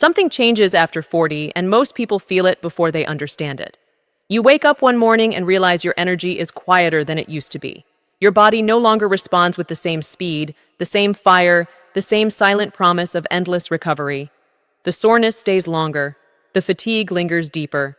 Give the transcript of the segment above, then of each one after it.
Something changes after 40, and most people feel it before they understand it. You wake up one morning and realize your energy is quieter than it used to be. Your body no longer responds with the same speed, the same fire, the same silent promise of endless recovery. The soreness stays longer. The fatigue lingers deeper.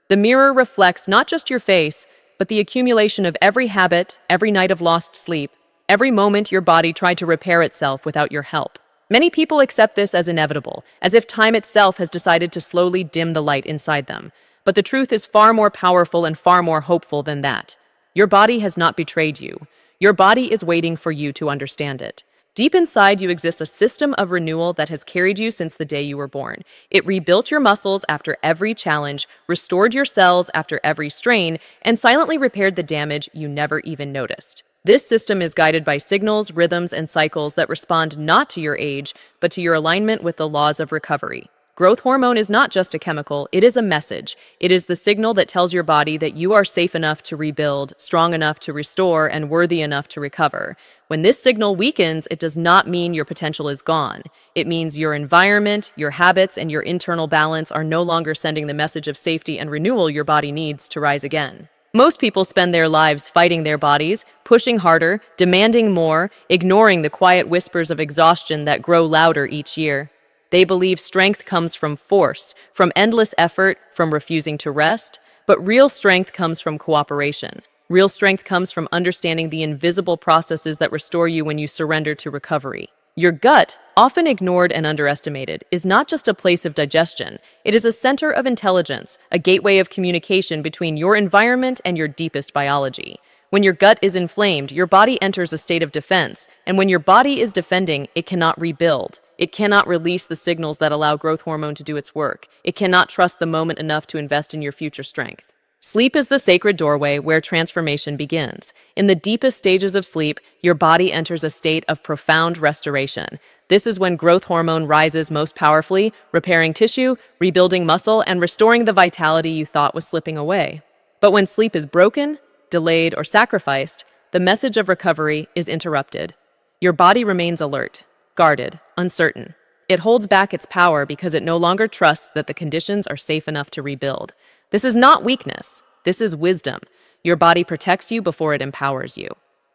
The mirror reflects not just your face, but the accumulation of every habit, every night of lost sleep, every moment your body tried to repair itself without your help. Many people accept this as inevitable, as if time itself has decided to slowly dim the light inside them. But the truth is far more powerful and far more hopeful than that. Your body has not betrayed you. Your body is waiting for you to understand it. Deep inside you exists a system of renewal that has carried you since the day you were born. It rebuilt your muscles after every challenge, restored your cells after every strain, and silently repaired the damage you never even noticed. This system is guided by signals, rhythms, and cycles that respond not to your age, but to your alignment with the laws of recovery. Growth hormone is not just a chemical, it is a message. It is the signal that tells your body that you are safe enough to rebuild, strong enough to restore, and worthy enough to recover. When this signal weakens, it does not mean your potential is gone. It means your environment, your habits, and your internal balance are no longer sending the message of safety and renewal your body needs to rise again. Most people spend their lives fighting their bodies, pushing harder, demanding more, ignoring the quiet whispers of exhaustion that grow louder each year. They believe strength comes from force, from endless effort, from refusing to rest, but real strength comes from cooperation. Real strength comes from understanding the invisible processes that restore you when you surrender to recovery. Your gut, often ignored and underestimated, is not just a place of digestion. It is a center of intelligence, a gateway of communication between your environment and your deepest biology. When your gut is inflamed, your body enters a state of defense, and when your body is defending, it cannot rebuild. It cannot release the signals that allow growth hormone to do its work. It cannot trust the moment enough to invest in your future strength. Sleep is the sacred doorway where transformation begins. In the deepest stages of sleep, your body enters a state of profound restoration. This is when growth hormone rises most powerfully, repairing tissue, rebuilding muscle, and restoring the vitality you thought was slipping away. But when sleep is broken, delayed, or sacrificed, the message of recovery is interrupted. Your body remains alert, guarded, uncertain. It holds back its power because it no longer trusts that the conditions are safe enough to rebuild. This is not weakness. This is wisdom. Your body protects you before it empowers you.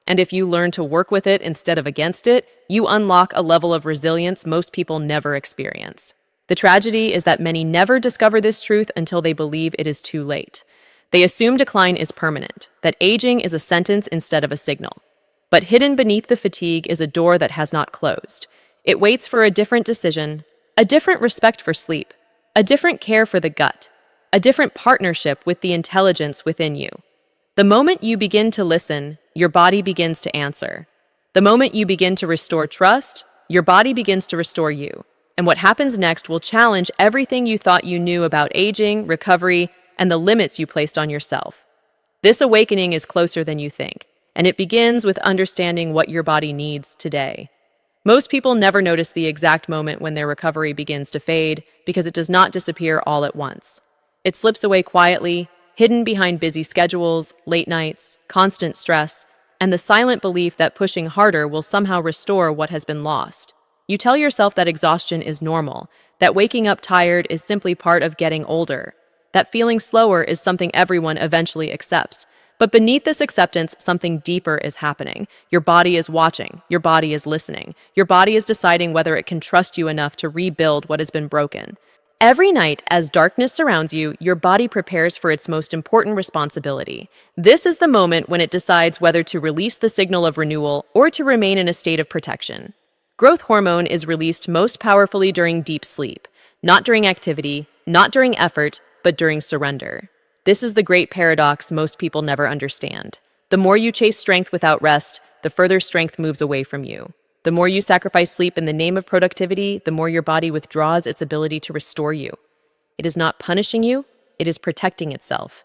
And if you learn to work with it instead of against it, you unlock a level of resilience most people never experience. The tragedy is that many never discover this truth until they believe it is too late. They assume decline is permanent, that aging is a sentence instead of a signal. But hidden beneath the fatigue is a door that has not closed. It waits for a different decision, a different respect for sleep, a different care for the gut, a different partnership with the intelligence within you. The moment you begin to listen, your body begins to answer. The moment you begin to restore trust, your body begins to restore you. And what happens next will challenge everything you thought you knew about aging, recovery, and the limits you placed on yourself. This awakening is closer than you think, and it begins with understanding what your body needs today. Most people never notice the exact moment when their recovery begins to fade because it does not disappear all at once. It slips away quietly, hidden behind busy schedules, late nights, constant stress, and the silent belief that pushing harder will somehow restore what has been lost. You tell yourself that exhaustion is normal, that waking up tired is simply part of getting older, that feeling slower is something everyone eventually accepts. But beneath this acceptance, something deeper is happening. Your body is watching. Your body is listening. Your body is deciding whether it can trust you enough to rebuild what has been broken. Every night, as darkness surrounds you, your body prepares for its most important responsibility. This is the moment when it decides whether to release the signal of renewal or to remain in a state of protection. Growth hormone is released most powerfully during deep sleep, not during activity, not during effort, but during surrender. This is the great paradox most people never understand. The more you chase strength without rest, the further strength moves away from you. The more you sacrifice sleep in the name of productivity, the more your body withdraws its ability to restore you. It is not punishing you, it is protecting itself.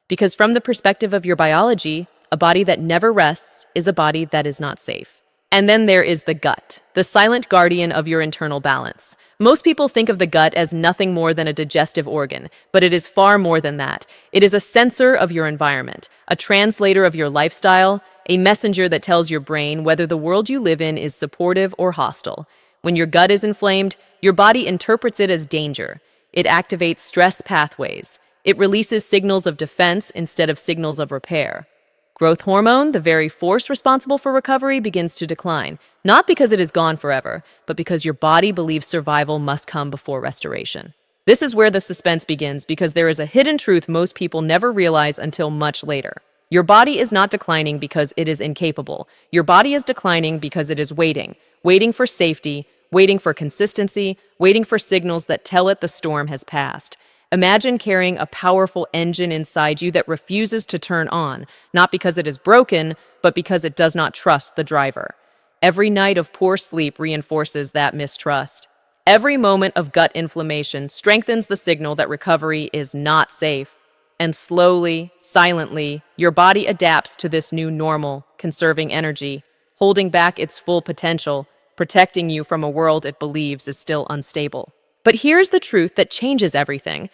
Because from the perspective of your biology, a body that never rests is a body that is not safe. And then there is the gut, the silent guardian of your internal balance. Most people think of the gut as nothing more than a digestive organ, but it is far more than that. It is a sensor of your environment, a translator of your lifestyle, a messenger that tells your brain whether the world you live in is supportive or hostile. When your gut is inflamed, Your body interprets it as danger. It activates stress pathways. It releases signals of defense instead of signals of repair. Growth hormone, the very force responsible for recovery, begins to decline, not because it is gone forever, but because your body believes survival must come before restoration. This is where the suspense begins, because there is a hidden truth most people never realize until much later. Your body is not declining because it is incapable. Your body is declining because it is waiting for safety, waiting for consistency, waiting for signals that tell it the storm has passed. Imagine carrying a powerful engine inside you that refuses to turn on, not because it is broken, but because it does not trust the driver. Every night of poor sleep reinforces that mistrust. Every moment of gut inflammation strengthens the signal that recovery is not safe. And slowly, silently, your body adapts to this new normal, conserving energy, holding back its full potential, protecting you from a world it believes is still unstable. But here's the truth that changes everything.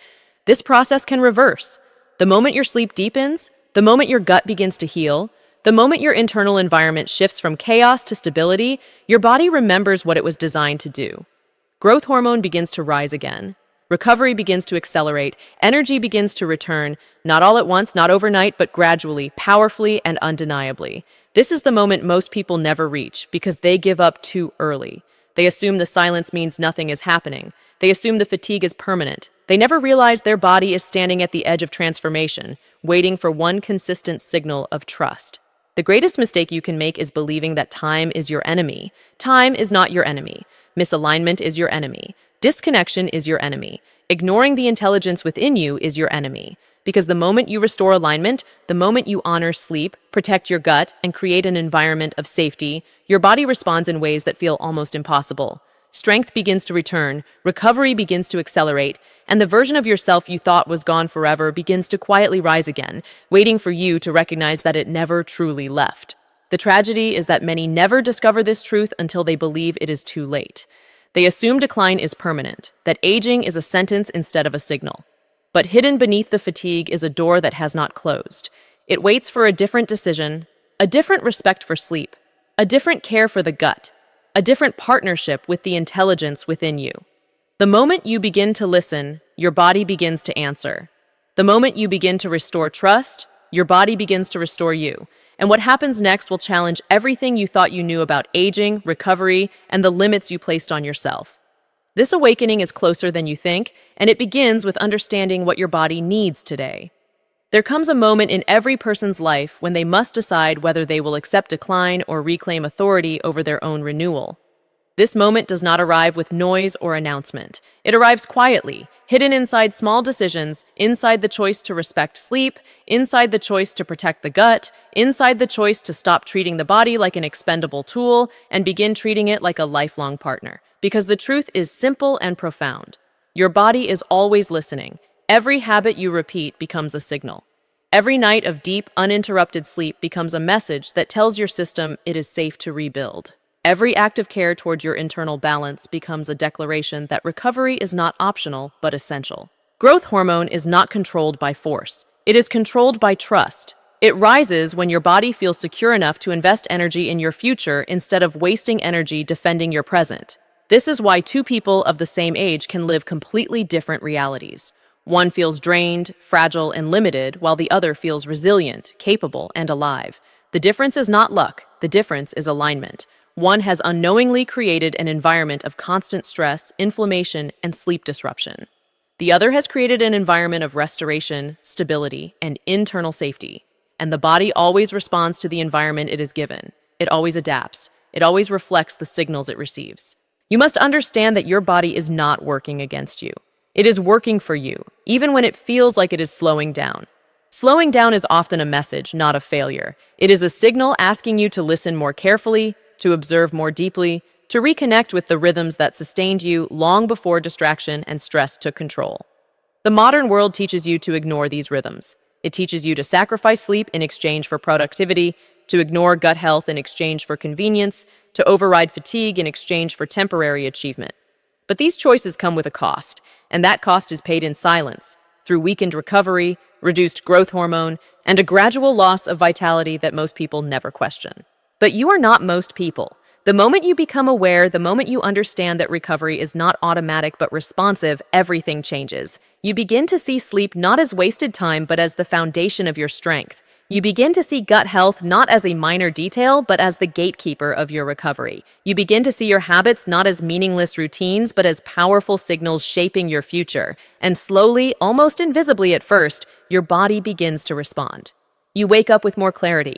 This process can reverse. The moment your sleep deepens, the moment your gut begins to heal, the moment your internal environment shifts from chaos to stability, your body remembers what it was designed to do. Growth hormone begins to rise again. Recovery begins to accelerate. Energy begins to return, not all at once, not overnight, but gradually, powerfully, and undeniably. This is the moment most people never reach because they give up too early. They assume the silence means nothing is happening. They assume the fatigue is permanent. They never realize their body is standing at the edge of transformation, waiting for one consistent signal of trust. The greatest mistake you can make is believing that time is your enemy. Time is not your enemy. Misalignment is your enemy. Disconnection is your enemy. Ignoring the intelligence within you is your enemy. Because the moment you restore alignment, the moment you honor sleep, protect your gut, and create an environment of safety, your body responds in ways that feel almost impossible. Strength begins to return, recovery begins to accelerate, and the version of yourself you thought was gone forever begins to quietly rise again, waiting for you to recognize that it never truly left. The tragedy is that many never discover this truth until they believe it is too late. They assume decline is permanent, that aging is a sentence instead of a signal. But hidden beneath the fatigue is a door that has not closed. It waits for a different decision, a different respect for sleep, a different care for the gut, a different partnership with the intelligence within you. The moment you begin to listen, your body begins to answer. The moment you begin to restore trust, your body begins to restore you. And what happens next will challenge everything you thought you knew about aging, recovery, and the limits you placed on yourself. This awakening is closer than you think, and it begins with understanding what your body needs today. There comes a moment in every person's life when they must decide whether they will accept decline or reclaim authority over their own renewal. This moment does not arrive with noise or announcement. It arrives quietly, hidden inside small decisions, inside the choice to respect sleep, inside the choice to protect the gut, inside the choice to stop treating the body like an expendable tool and begin treating it like a lifelong partner. Because the truth is simple and profound. Your body is always listening. Every habit you repeat becomes a signal. Every night of deep, uninterrupted sleep becomes a message that tells your system it is safe to rebuild. Every act of care toward your internal balance becomes a declaration that recovery is not optional, but essential. Growth hormone is not controlled by force. It is controlled by trust. It rises when your body feels secure enough to invest energy in your future instead of wasting energy defending your present. This is why two people of the same age can live completely different realities. One feels drained, fragile, and limited, while the other feels resilient, capable, and alive. The difference is not luck. The difference is alignment. One has unknowingly created an environment of constant stress, inflammation, and sleep disruption. The other has created an environment of restoration, stability, and internal safety. And the body always responds to the environment it is given. It always adapts. It always reflects the signals it receives. You must understand that your body is not working against you. It is working for you, even when it feels like it is slowing down. Slowing down is often a message, not a failure. It is a signal asking you to listen more carefully, to observe more deeply, to reconnect with the rhythms that sustained you long before distraction and stress took control. The modern world teaches you to ignore these rhythms. It teaches you to sacrifice sleep in exchange for productivity, to ignore gut health in exchange for convenience, to override fatigue in exchange for temporary achievement. But these choices come with a cost, and that cost is paid in silence, through weakened recovery, reduced growth hormone, and a gradual loss of vitality that most people never question. But you are not most people. The moment you become aware, the moment you understand that recovery is not automatic but responsive, everything changes. You begin to see sleep not as wasted time but as the foundation of your strength. You begin to see gut health not as a minor detail but as the gatekeeper of your recovery. You begin to see your habits not as meaningless routines but as powerful signals shaping your future. And slowly, almost invisibly at first, your body begins to respond. You wake up with more clarity.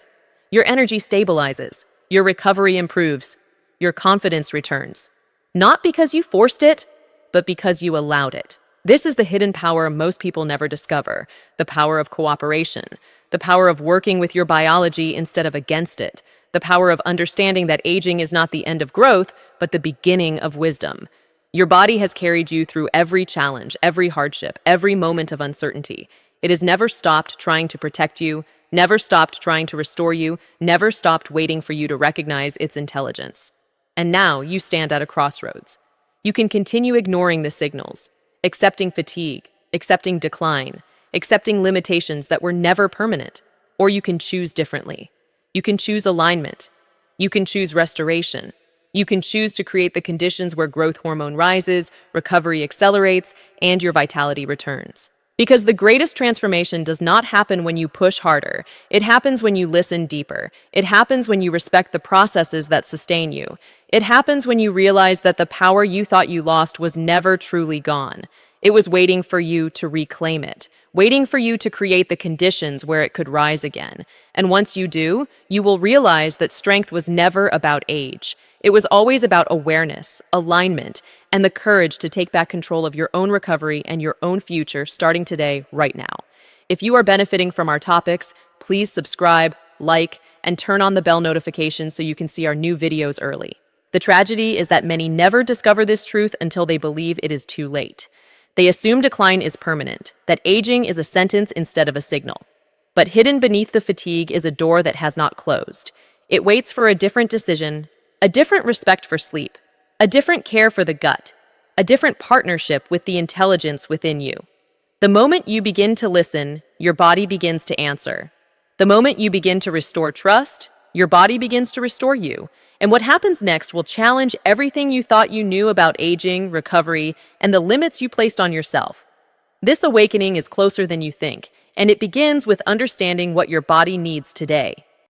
Your energy stabilizes. Your recovery improves. Your confidence returns. Not because you forced it, but because you allowed it. This is the hidden power most people never discover, the power of cooperation, the power of working with your biology instead of against it, the power of understanding that aging is not the end of growth, but the beginning of wisdom. Your body has carried you through every challenge, every hardship, every moment of uncertainty. It has never stopped trying to protect you, never stopped trying to restore you, never stopped waiting for you to recognize its intelligence. And now you stand at a crossroads. You can continue ignoring the signals, accepting fatigue, accepting decline, accepting limitations that were never permanent, or you can choose differently. You can choose alignment. You can choose restoration. You can choose to create the conditions where growth hormone rises, recovery accelerates, and your vitality returns. Because the greatest transformation does not happen when you push harder. It happens when you listen deeper. It happens when you respect the processes that sustain you. It happens when you realize that the power you thought you lost was never truly gone. It was waiting for you to reclaim it, waiting for you to create the conditions where it could rise again. And once you do, you will realize that strength was never about age. It was always about awareness, alignment, and the courage to take back control of your own recovery and your own future starting today, right now. If you are benefiting from our topics, please subscribe, like, and turn on the bell notification so you can see our new videos early. The tragedy is that many never discover this truth until they believe it is too late. They assume decline is permanent, that aging is a sentence instead of a signal. But hidden beneath the fatigue is a door that has not closed. It waits for a different decision, a different respect for sleep, a different care for the gut, a different partnership with the intelligence within you. The moment you begin to listen, your body begins to answer. The moment you begin to restore trust, your body begins to restore you. And what happens next will challenge everything you thought you knew about aging, recovery, and the limits you placed on yourself. This awakening is closer than you think, and it begins with understanding what your body needs today.